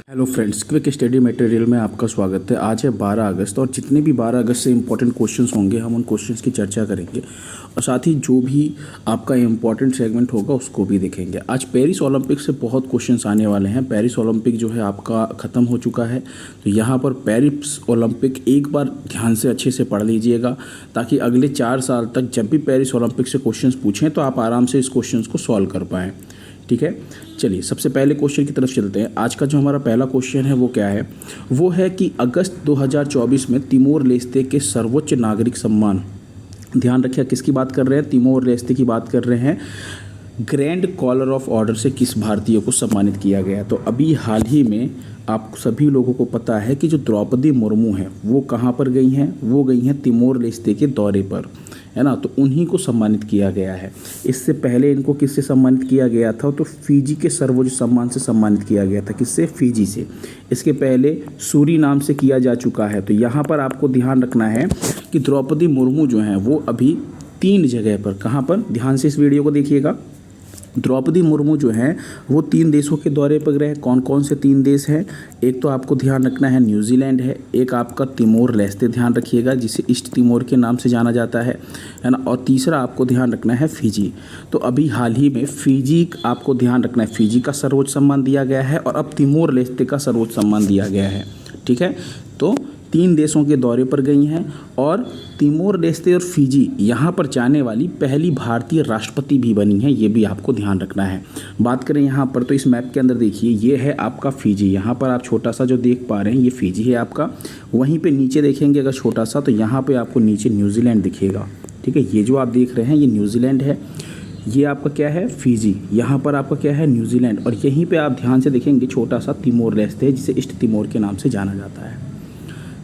Hello friends, quick study material में आपका स्वागत है। आज है 12 अगस्त और जितने भी 12 अगस्त से इम्पोर्टेंट क्वेश्चंस होंगे हम उन क्वेश्चंस की चर्चा करेंगे और साथ ही जो भी आपका इम्पोर्टेंट सेगमेंट होगा उसको भी देखेंगे। आज पेरिस ओलंपिक से बहुत क्वेश्चंस आने वाले हैं। पेरिस ओलंपिक जो है आपका ख़त्म हो चुका है, तो यहाँ पर पेरिस ओलंपिक एक बार ध्यान से अच्छे से पढ़ लीजिएगा ताकि अगले 4 साल तक जब भी पेरिस ओलंपिक से क्वेश्चंस पूछें तो आप आराम से इस क्वेश्चंस को सॉल्व कर पाएँ। ठीक है, चलिए सबसे पहले क्वेश्चन की तरफ चलते हैं। आज का जो हमारा पहला क्वेश्चन है वो क्या है, वो है कि अगस्त 2024 में तिमोर लेस्ते के सर्वोच्च नागरिक सम्मान, ध्यान रखिए किसकी बात कर रहे हैं, तिमोर लेस्ते की बात कर रहे हैं, ग्रैंड कॉलर ऑफ ऑर्डर से किस भारतीय को सम्मानित किया गया। तो अभी हाल ही में आप सभी लोगों को पता है कि जो द्रौपदी मुर्मू हैं वो कहाँ पर गई हैं, वो गई हैं तिमोर लेस्ते के दौरे पर, है ना। तो उन्हीं को सम्मानित किया गया है। इससे पहले इनको किससे सम्मानित किया गया था, तो फिजी के सर्वोच्च सम्मान से सम्मानित किया गया था। किससे? फिजी से। इसके पहले सूरीनाम से किया जा चुका है। तो यहाँ पर आपको ध्यान रखना है कि द्रौपदी मुर्मू जो हैं वो अभी 3 जगह पर, कहाँ पर, ध्यान से इस वीडियो को देखिएगा। द्रौपदी मुर्मू जो हैं वो 3 देशों के दौरे पर गए। कौन कौन से 3 देश हैं? एक तो आपको ध्यान रखना है न्यूजीलैंड है, एक आपका तिमोर लेस्ते ध्यान रखिएगा जिसे ईस्ट तिमोर के नाम से जाना जाता है ना, और तीसरा आपको ध्यान रखना है फिजी। तो अभी हाल ही में फिजी आपको ध्यान रखना है, फिजी का सर्वोच्च सम्मान दिया गया है और अब तिमोर लेस्ते का सर्वोच्च सम्मान दिया गया है। ठीक है, तो 3 देशों के दौरे पर गई हैं और तिमोर लेस्ते और फिजी यहाँ पर जाने वाली पहली भारतीय राष्ट्रपति भी बनी हैं, ये भी आपको ध्यान रखना है। बात करें यहाँ पर तो इस मैप के अंदर देखिए ये है आपका फिजी, यहाँ पर आप छोटा सा जो देख पा रहे हैं ये फिजी है आपका। वहीं पे नीचे देखेंगे अगर छोटा सा तो यहाँ पे आपको नीचे न्यूजीलैंड दिखेगा। ठीक है, ये जो आप देख रहे हैं ये न्यूजीलैंड है, ये आपका क्या है, फिजी, यहाँ पर आपका क्या है, न्यूजीलैंड, और यहीं पे आप ध्यान से देखेंगे छोटा सा तिमोर लेस्ते है जिसे ईस्ट तिमोर के नाम से जाना जाता है।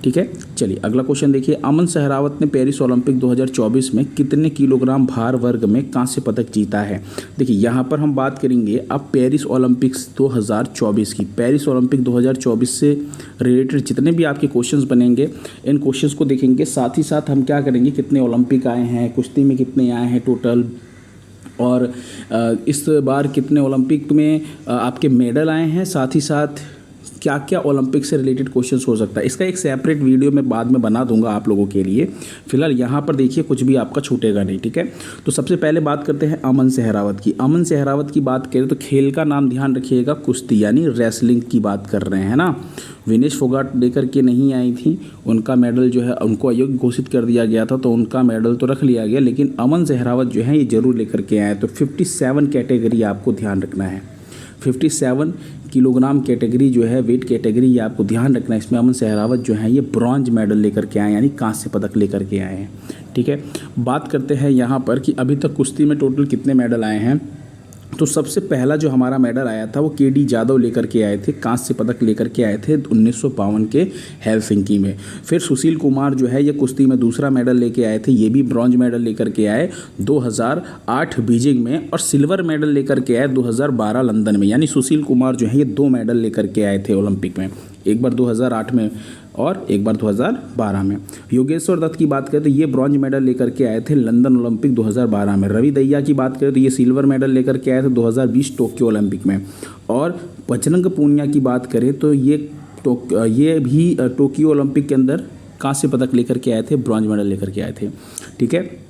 ठीक है, चलिए अगला क्वेश्चन देखिए। अमन सहरावत ने पेरिस ओलंपिक 2024 में कितने किलोग्राम भार वर्ग में कांस्य पदक जीता है? देखिए यहाँ पर हम बात करेंगे अब पेरिस ओलंपिक्स 2024 की। पेरिस ओलंपिक 2024 से रिलेटेड जितने भी आपके क्वेश्चंस बनेंगे इन क्वेश्चंस को देखेंगे, साथ ही साथ हम क्या करेंगे, कितने ओलंपिक आए हैं, कुश्ती में कितने आए हैं टोटल, और इस बार कितने ओलंपिक में आपके मेडल आए हैं, साथ ही साथ क्या क्या ओलंपिक से रिलेटेड क्वेश्चंस हो सकता है। इसका एक सेपरेट वीडियो मैं बाद में बना दूंगा आप लोगों के लिए। फिलहाल यहाँ पर देखिए कुछ भी आपका छूटेगा नहीं। ठीक है, तो सबसे पहले बात करते हैं अमन सहरावत की। अमन सहरावत की बात करें तो खेल का नाम ध्यान रखिएगा, कुश्ती यानी रेसलिंग की बात कर रहे हैं ना। विनेश फोगाट लेकर के नहीं आई थी, उनका मेडल जो है उनको अयोग्य घोषित कर दिया गया था, तो उनका मेडल तो रख लिया गया, लेकिन अमन सहरावत जो है ये जरूर लेकर के आए। तो 57 कैटेगरी आपको ध्यान रखना है, 57 किलोग्राम कैटेगरी जो है, वेट कैटेगरी, ये आपको ध्यान रखना है। इसमें अमन सहरावत जो है ये ब्रॉन्ज मेडल लेकर के आए, यानी कांस्य पदक लेकर के आए हैं। ठीक है, बात करते हैं यहाँ पर कि अभी तक कुश्ती में टोटल कितने मेडल आए हैं। तो सबसे पहला जो हमारा मेडल आया था वो केडी यादव लेकर के आए थे, कांस्य पदक लेकर के आए थे 1952 के हेलसिंकी में। फिर सुशील कुमार जो है ये कुश्ती में दूसरा मेडल लेके आए थे, ये भी ब्रॉन्ज मेडल लेकर के आए 2008 बीजिंग में, और सिल्वर मेडल लेकर के आए 2012 लंदन में। यानी सुशील कुमार जो है ये 2 मेडल लेकर के आए थे ओलंपिक में, एक बार 2008 में और एक बार 2012 में। योगेश्वर दत्त की बात करें तो ये ब्रॉन्ज मेडल लेकर के आए थे लंदन ओलंपिक 2012 में। रवि दहिया की बात करें तो ये सिल्वर मेडल लेकर के आए थे 2020 टोक्यो ओलंपिक में। और बजरंग पूनिया की बात करें तो ये भी टोक्यो ओलंपिक के अंदर कांस्य पदक लेकर के आए थे, ब्रॉन्ज मेडल लेकर के आए थे। ठीक है,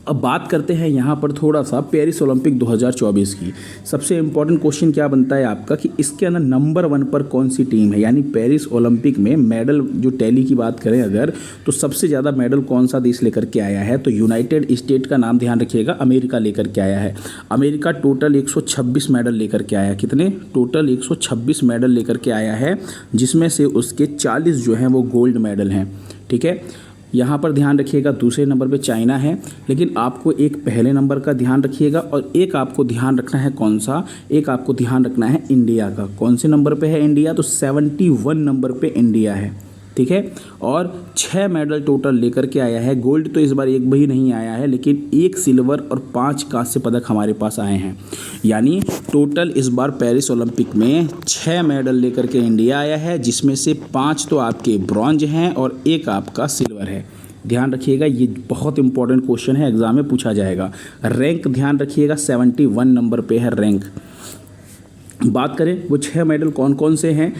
अब बात करते हैं यहाँ पर थोड़ा सा पेरिस ओलंपिक 2024 की। सबसे इम्पोर्टेंट क्वेश्चन क्या बनता है आपका कि इसके अंदर नंबर 1 पर कौन सी टीम है, यानी पेरिस ओलंपिक में मेडल जो टैली की बात करें अगर, तो सबसे ज़्यादा मेडल कौन सा देश लेकर के आया है। तो यूनाइटेड स्टेट का नाम ध्यान रखिएगा, अमेरिका लेकर के आया है। अमेरिका टोटल 126 मेडल लेकर के आया है। कितने? टोटल 126 मेडल लेकर के आया है, जिसमें से उसके 40 जो हैं वो गोल्ड मेडल हैं। ठीक है, यहाँ पर ध्यान रखिएगा दूसरे नंबर पे चाइना है, लेकिन आपको एक पहले नंबर का ध्यान रखिएगा और एक आपको ध्यान रखना है कौन सा, एक आपको ध्यान रखना है इंडिया का। कौन से नंबर पे है इंडिया? तो 71 नंबर पे इंडिया है। ठीक है, और 6 मेडल टोटल लेकर के आया है। गोल्ड तो इस बार एक भी नहीं आया है, लेकिन 1 सिल्वर और 5 कांस्य पदक हमारे पास आए हैं। यानी टोटल इस बार पेरिस ओलंपिक में 6 मेडल लेकर के इंडिया आया है, जिसमें से 5 तो आपके ब्रॉन्ज हैं और 1 आपका सिल्वर है। ध्यान रखिएगा, ये बहुत इंपॉर्टेंट क्वेश्चन है, एग्जाम में पूछा जाएगा। रैंक ध्यान रखिएगा 71 नंबर पे है रैंक। बात करें वो 6 मेडल कौन कौन से हैं,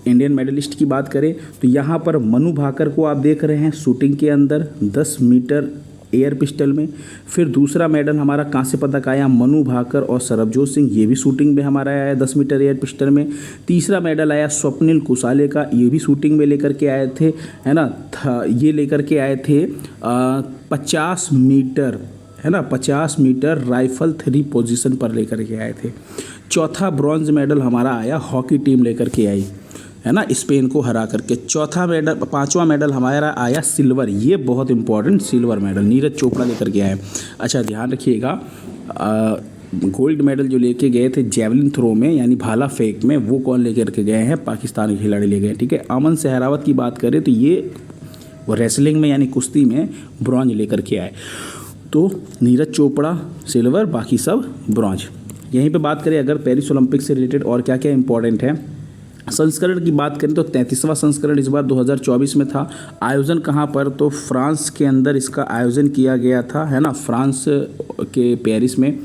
इंडियन मेडलिस्ट की बात करें तो यहाँ पर मनु भाकर को आप देख रहे हैं शूटिंग के अंदर 10 मीटर एयर पिस्टल में। फिर दूसरा मेडल हमारा कांस्य पदक आया मनु भाकर और सरबजोत सिंह, ये भी शूटिंग में हमारा आया 10 मीटर एयर पिस्टल में। तीसरा मेडल आया स्वप्निल कुसाले का, ये भी शूटिंग में लेकर के आए थे, है ना, ये लेकर के आए थे 50 मीटर, है ना, 50 मीटर राइफल 3 पोजीशन पर लेकर के आए थे। चौथा ब्रॉन्ज मेडल हमारा आया हॉकी टीम लेकर के आई, है ना, स्पेन को हरा करके। पांचवा मेडल हमारा आया सिल्वर, ये बहुत important silver medal Neeraj Chopra लेकर के आए। अच्छा ध्यान रखिएगा, गोल्ड मेडल जो लेके गए थे जेवलिन थ्रो में यानी भाला फेंक में, वो कौन लेकर के गए हैं, पाकिस्तानी खिलाड़ी ले गए, ठीक है। अमन सहरावत की बात करें तो ये वो रेसलिंग में यानी कुश्ती में ब्रॉन्ज लेकर के आए। तो नीरज चोपड़ा सिल्वर, बाकी सब ब्रॉन्ज। यहीं पे बात करें अगर पेरिस ओलंपिक से रिलेटेड और क्या क्या इंपॉर्टेंट है, संस्करण की बात करें तो 33वां संस्करण इस बार 2024 में था। आयोजन कहाँ पर, तो फ्रांस के अंदर इसका आयोजन किया गया था, है ना, फ्रांस के पेरिस में।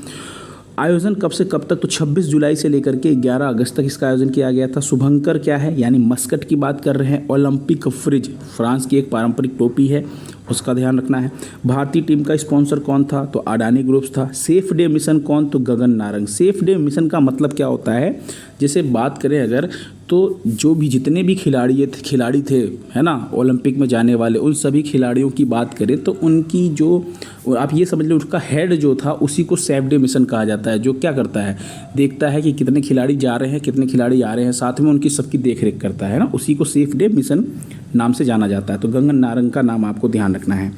आयोजन कब से कब तक, तो 26 जुलाई से लेकर के 11 अगस्त तक इसका आयोजन किया गया था। शुभंकर क्या है, यानी मस्कट की बात कर रहे हैं। ओलंपिक फ्रिज फ्रांस की एक पारंपरिक टोपी है, उसका ध्यान रखना है। भारतीय टीम का स्पॉन्सर कौन था, तो अडानी ग्रुप्स था। सेफ डे मिशन कौन, तो Gagan Narang. Safe day mission का मतलब क्या होता है, जैसे बात करें अगर तो जो भी जितने भी खिलाड़ी थे, है ना, ओलंपिक में जाने वाले, उन सभी खिलाड़ियों की बात करें तो उनकी जो आप ये समझ लो उसका हेड जो था उसी को सेफ डे मिशन कहा जाता है, जो क्या करता है, देखता है कि कितने खिलाड़ी जा रहे हैं, कितने खिलाड़ी आ रहे हैं, साथ में उनकी सबकी देख रेख करता है ना, उसी को सेफ डे मिशन नाम से जाना जाता है। तो गगन नारंग का नाम आपको ध्यान रखना है।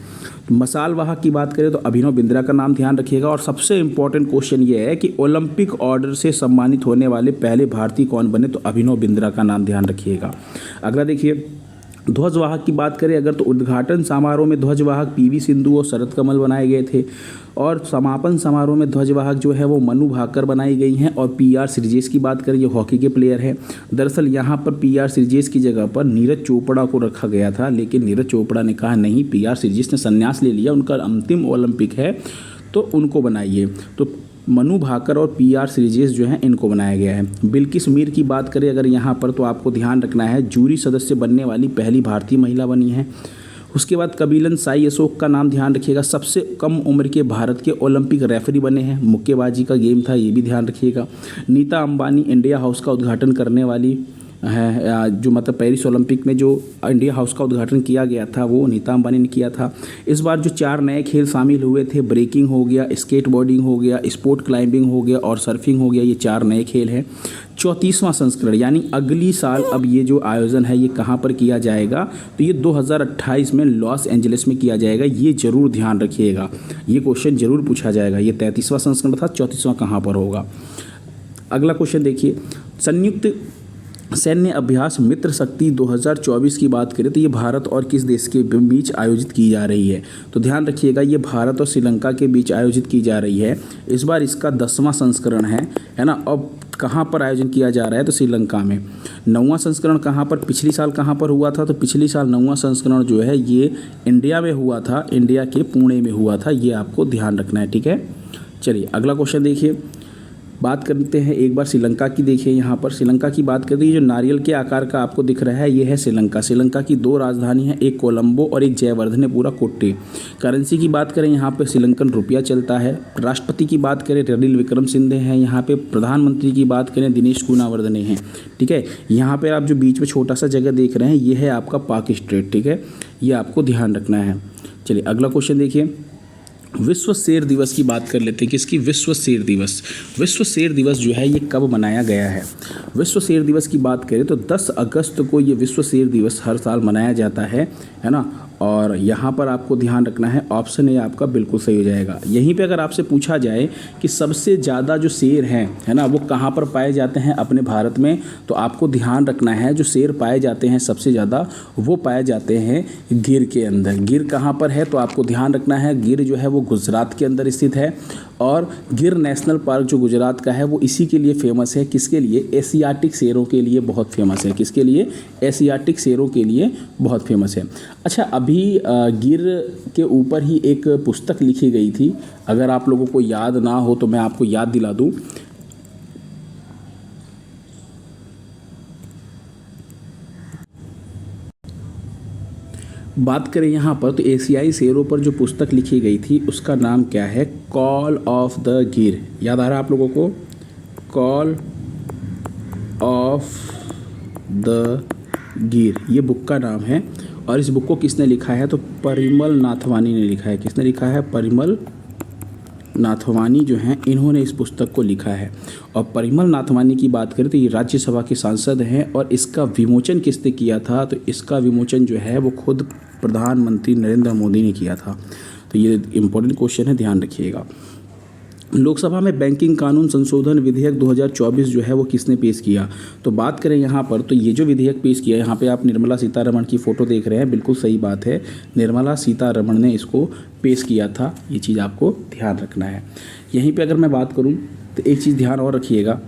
मसाल वाहक की बात करें तो अभिनव बिंद्रा का नाम ध्यान रखिएगा। और सबसे इंपॉर्टेंट क्वेश्चन ये है कि ओलंपिक ऑर्डर से सम्मानित होने वाले पहले भारतीय कौन बने, तो अभिनव बिंद्रा का नाम ध्यान रखिएगा। अगला देखिए, ध्वजवाहक की बात करें अगर तो उद्घाटन समारोह में ध्वजवाहक पीवी सिंधु और शरद कमल बनाए गए थे, और समापन समारोह में ध्वजवाहक जो है वो मनु भाकर बनाई गई हैं। और पीआर श्रीजेश की बात करें, ये हॉकी के प्लेयर हैं। दरअसल यहाँ पर पीआर श्रीजेश की जगह पर नीरज चोपड़ा को रखा गया था, लेकिन नीरज चोपड़ा ने कहा नहीं, पीआर श्रीजेश ने संन्यास ले लिया, उनका अंतिम ओलंपिक है तो उनको बनाइए। तो मनु भाकर और पीआर श्रीजेश जो हैं इनको बनाया गया है। बिल्किस मीर की बात करें अगर यहाँ पर तो आपको ध्यान रखना है, जूरी सदस्य बनने वाली पहली भारतीय महिला बनी है। उसके बाद कबीलन साई अशोक का नाम ध्यान रखिएगा, सबसे कम उम्र के भारत के ओलंपिक रेफरी बने हैं, मुक्केबाजी का गेम था, ये भी ध्यान रखिएगा। नीता अंबानी इंडिया हाउस का उद्घाटन करने वाली है, जो मतलब पेरिस ओलंपिक में जो इंडिया हाउस का उद्घाटन किया गया था वो नीता अंबानी ने किया था। इस बार जो 4 नए खेल शामिल हुए थे, ब्रेकिंग हो गया, स्केट बोर्डिंग हो गया, स्पोर्ट क्लाइंबिंग हो गया और सर्फिंग हो गया, ये 4 नए खेल हैं। 34वां संस्करण यानी अगली साल अब ये जो आयोजन है ये कहाँ पर किया जाएगा, तो ये 2028 में लॉस एंजलिस में किया जाएगा, ये जरूर ध्यान रखिएगा, ये क्वेश्चन जरूर पूछा जाएगा। ये 33वां संस्करण था, 34वां कहाँ पर होगा। अगला क्वेश्चन देखिए, संयुक्त सैन्य अभ्यास मित्र शक्ति 2024 की बात करें तो ये भारत और किस देश के बीच आयोजित की जा रही है, तो ध्यान रखिएगा ये भारत और श्रीलंका के बीच आयोजित की जा रही है। इस बार इसका 10वां संस्करण है ना। अब कहाँ पर आयोजन किया जा रहा है, तो श्रीलंका में। 9वां संस्करण कहाँ पर, पिछली साल कहाँ पर हुआ था, तो पिछली साल 9वां संस्करण जो है ये इंडिया में हुआ था, इंडिया के पुणे में हुआ था, ये आपको ध्यान रखना है, ठीक है। चलिए अगला क्वेश्चन देखिए, बात करते हैं एक बार श्रीलंका की। देखिए यहाँ पर श्रीलंका की बात करते हैं, जो नारियल के आकार का आपको दिख रहा है ये है श्रीलंका। श्रीलंका की 2 राजधानी हैं, एक कोलंबो और एक जयवर्धनेपुरा कोट्टे। करेंसी की बात करें यहाँ पे श्रीलंकन रुपया चलता है। राष्ट्रपति की बात करें रनिल विक्रमसिंघे हैं यहाँ पे। प्रधानमंत्री की बात करें दिनेश गुणावर्धने हैं, ठीक है। यहाँ पर आप जो बीच में छोटा सा जगह देख रहे हैं ये है आपका पाक स्ट्रेट, ठीक है, ये आपको ध्यान रखना है। चलिए अगला क्वेश्चन देखिए, विश्व शेर दिवस की बात कर लेते हैं। किसकी, विश्व शेर दिवस। विश्व शेर दिवस जो है ये कब मनाया गया है, विश्व शेर दिवस की बात करें तो 10 अगस्त को ये विश्व शेर दिवस हर साल मनाया जाता है ना। और यहाँ पर आपको ध्यान रखना है, ऑप्शन ए आपका बिल्कुल सही हो जाएगा। यहीं पे अगर आपसे पूछा जाए कि सबसे ज़्यादा जो शेर हैं, है ना, वो कहाँ पर पाए जाते हैं अपने भारत में, तो आपको ध्यान रखना है जो शेर पाए जाते हैं सबसे ज़्यादा वो पाए जाते हैं गिर के अंदर। गिर कहाँ पर है, तो आपको ध्यान रखना है गिर जो है वो गुजरात के अंदर स्थित है। और गिर नेशनल पार्क जो गुजरात का है वो इसी के लिए फेमस है, किसके लिए, एशियाटिक शेरों के लिए बहुत फेमस है। किसके लिए, एशियाटिक शेरों के लिए बहुत फेमस है। अच्छा, अभी गिर के ऊपर ही एक पुस्तक लिखी गई थी, अगर आप लोगों को याद ना हो तो मैं आपको याद दिला दूं। बात करें यहाँ पर तो एशियाई शेरों पर जो पुस्तक लिखी गई थी उसका नाम क्या है? कॉल ऑफ द गिर। याद आ रहा है आप लोगों को? कॉल ऑफ द गिर ये बुक का नाम है। और इस बुक को किसने लिखा है? तो परिमल नाथवानी ने लिखा है। किसने लिखा है? परिमल नाथवानी जो हैं इन्होंने इस पुस्तक को लिखा है। और परिमल नाथवानी की बात करें तो ये राज्यसभा के सांसद हैं और इसका विमोचन किसने किया था? तो इसका विमोचन जो है वो खुद प्रधानमंत्री नरेंद्र मोदी ने किया था। तो ये इम्पोर्टेंट क्वेश्चन है, ध्यान रखिएगा। लोकसभा में बैंकिंग कानून संशोधन विधेयक 2024 जो है वो किसने पेश किया? तो बात करें यहाँ पर तो ये जो विधेयक पेश किया, यहाँ पे आप निर्मला सीतारमण की फ़ोटो देख रहे हैं, बिल्कुल सही बात है, निर्मला सीतारमण ने इसको पेश किया था। ये चीज़ आपको ध्यान रखना है। यहीं पे अगर मैं बात करूँ तो एक चीज़ ध्यान और रखिएगा,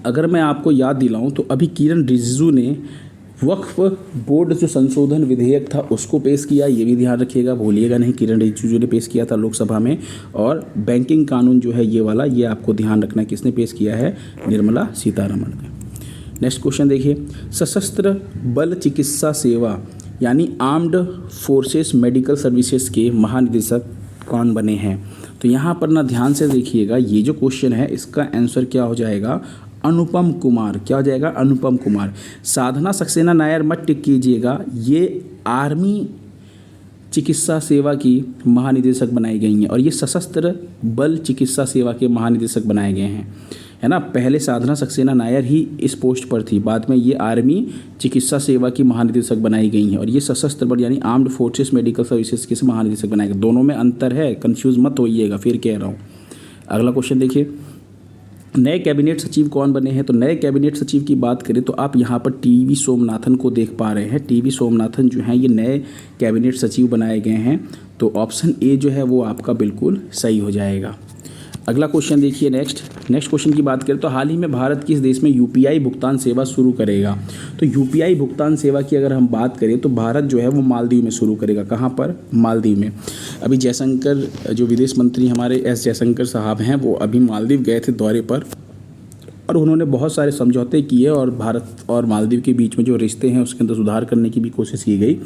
अगर मैं आपको याद दिलाऊँ तो अभी किरण रिजिजू ने वक्फ बोर्ड जो संशोधन विधेयक था उसको पेश किया। ये भी ध्यान रखिएगा, भूलिएगा नहीं, किरण रिजिजू ने पेश किया था लोकसभा में। और बैंकिंग कानून जो है ये वाला, ये आपको ध्यान रखना है किसने पेश किया है? निर्मला सीतारमण ने। नेक्स्ट क्वेश्चन देखिए, सशस्त्र बल चिकित्सा सेवा यानी आर्म्ड फोर्सेस मेडिकल सर्विसेज के महानिदेशक कौन बने हैं? तो यहाँ पर ना ध्यान से देखिएगा, ये जो क्वेश्चन है इसका आंसर क्या हो जाएगा? अनुपम कुमार। क्या हो जाएगा? अनुपम कुमार। साधना सक्सेना नायर मत टिक कीजिएगा, ये आर्मी चिकित्सा सेवा की महानिदेशक बनाई गई हैं और ये सशस्त्र बल चिकित्सा सेवा के महानिदेशक बनाए गए हैं, है ना। पहले साधना सक्सेना नायर ही इस पोस्ट पर थी, बाद में ये आर्मी चिकित्सा सेवा की महानिदेशक बनाई गई हैं और ये सशस्त्र बल यानी आर्म्ड फोर्सेस मेडिकल सर्विसेज के महानिदेशक बनाए गए। दोनों में अंतर है, कंफ्यूज मत होइएगा, फिर कह रहा हूँ। अगला क्वेश्चन देखिए, नए कैबिनेट सचिव कौन बने हैं? तो नए कैबिनेट सचिव की बात करें तो आप यहाँ पर टीवी सोमनाथन को देख पा रहे हैं। टीवी सोमनाथन जो हैं ये नए कैबिनेट सचिव बनाए गए हैं। तो ऑप्शन ए जो है वो आपका बिल्कुल सही हो जाएगा। अगला क्वेश्चन देखिए, नेक्स्ट क्वेश्चन की बात करें तो हाल ही में भारत किस देश में यूपीआई भुगतान सेवा शुरू करेगा? तो यूपीआई भुगतान सेवा की अगर हम बात करें तो भारत जो है वो मालदीव में शुरू करेगा। कहाँ पर? मालदीव में। अभी जयशंकर जो विदेश मंत्री हमारे एस जयशंकर साहब हैं वो अभी मालदीव गए थे दौरे पर और उन्होंने बहुत सारे समझौते किए और भारत और मालदीव के बीच में जो रिश्ते हैं उसके अंदर सुधार करने की भी कोशिश की गई।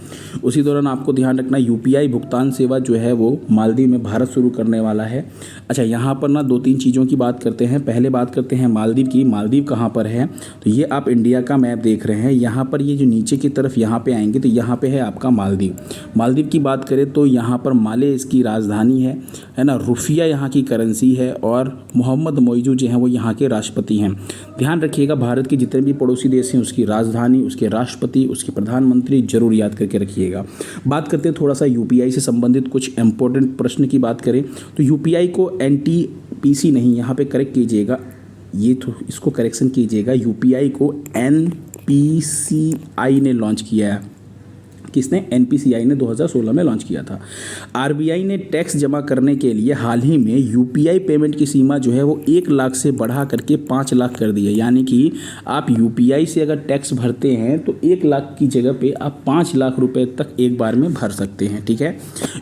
उसी दौरान आपको ध्यान रखना, यूपीआई भुगतान सेवा जो है वो मालदीव में भारत शुरू करने वाला है। अच्छा, यहाँ पर ना 2-3 चीज़ों की बात करते हैं। पहले बात करते हैं मालदीव की। मालदीव कहाँ पर है? तो ये आप इंडिया का मैप देख रहे हैं, यहाँ पर ये जो नीचे की तरफ यहाँ पे आएंगे तो यहाँ पे है आपका मालदीव। मालदीव की बात करें तो यहाँ पर माले इसकी राजधानी है ना। रुपया यहाँ की करेंसी है और मोहम्मद मोइजू जो हैं वो यहाँ के राष्ट्रपति हैं। ध्यान रखिएगा, भारत के जितने भी पड़ोसी देश हैं उसकी राजधानी, उसके राष्ट्रपति, उसके प्रधानमंत्री जरूर याद करके रखिएगा। बात करते हैं थोड़ा सा यूपीआई से संबंधित कुछ इंपॉर्टेंट प्रश्न की बात करें तो यूपीआई को एनटीपीसी नहीं, यहाँ पे करेक्ट कीजिएगा, ये तो इसको करेक्शन कीजिएगा, यूपीआई को एनपीसीआई ने लॉन्च किया है। किसने? एनपीसीआई ने 2016 में लॉन्च किया था। आरबीआई ने टैक्स जमा करने के लिए हाल ही में यूपीआई पेमेंट की सीमा जो है वो 1 लाख से बढ़ा करके 5 लाख कर दी है। यानी कि आप यूपीआई से अगर टैक्स भरते हैं तो 1 लाख की जगह पे आप 5 लाख रुपए तक एक बार में भर सकते हैं, ठीक है।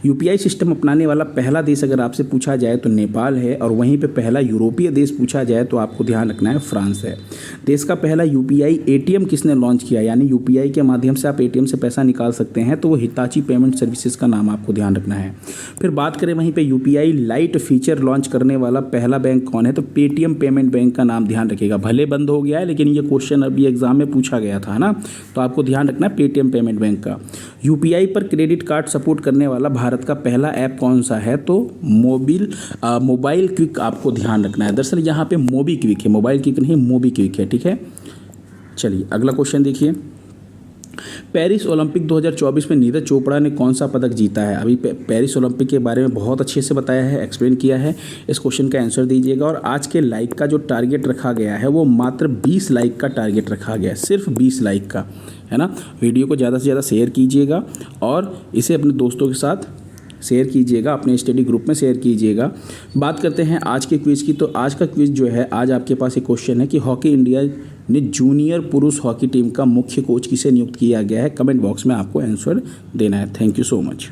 यूपीआई सिस्टम अपनाने वाला पहला देश अगर आपसे पूछा जाए तो नेपाल है और वहीं पर पहला यूरोपीय देश पूछा जाए तो आपको ध्यान रखना है फ्रांस है। देश का पहला यूपीआई एटीएम किसने लॉन्च किया? यानी यूपीआई के माध्यम से आप एटीएम से पैसा निकाल सकते हैं तो वो हिताची पेमेंट सर्विसेज का नाम आपको ध्यान रखना है। फिर बात करें वहीं पे यूपीआई लाइट फीचर लॉन्च करने वाला पहला बैंक कौन है? तो पेटीएम पेमेंट बैंक का नाम ध्यान रखिएगा। भले बंद हो गया है लेकिन ये क्वेश्चन अभी एग्जाम में पूछा गया था ना, तो आपको ध्यान रखना है पेटीएम पेमेंट बैंक का। यूपीआई पर क्रेडिट कार्ड सपोर्ट करने वाला भारत का पहला ऐप कौन सा है? तो मोबाइल क्विक आपको ध्यान रखना है। दरअसल यहाँ पे मोबी क्विक है, मोबाइल क्विक नहीं, मोबी क्विक है, ठीक है। चलिए अगला क्वेश्चन देखिए, पेरिस ओलंपिक 2024 में नीरज चोपड़ा ने कौन सा पदक जीता है? अभी पेरिस ओलंपिक के बारे में बहुत अच्छे से बताया है, एक्सप्लेन किया है। इस क्वेश्चन का आंसर दीजिएगा। और आज के लाइक का जो टारगेट रखा गया है वो मात्र 20 लाइक का टारगेट रखा गया है, सिर्फ 20 लाइक का, है ना। वीडियो को ज़्यादा से ज़्यादा शेयर कीजिएगा और इसे अपने दोस्तों के साथ शेयर कीजिएगा, अपने स्टडी ग्रुप में शेयर कीजिएगा। बात करते हैं आज के क्विज़ की। तो आज का क्विज़ जो है, आज आपके पास एक क्वेश्चन है कि हॉकी इंडिया ने जूनियर पुरुष हॉकी टीम का मुख्य कोच किसे नियुक्त किया गया है? कमेंट बॉक्स में आपको आंसर देना है। Thank you so much.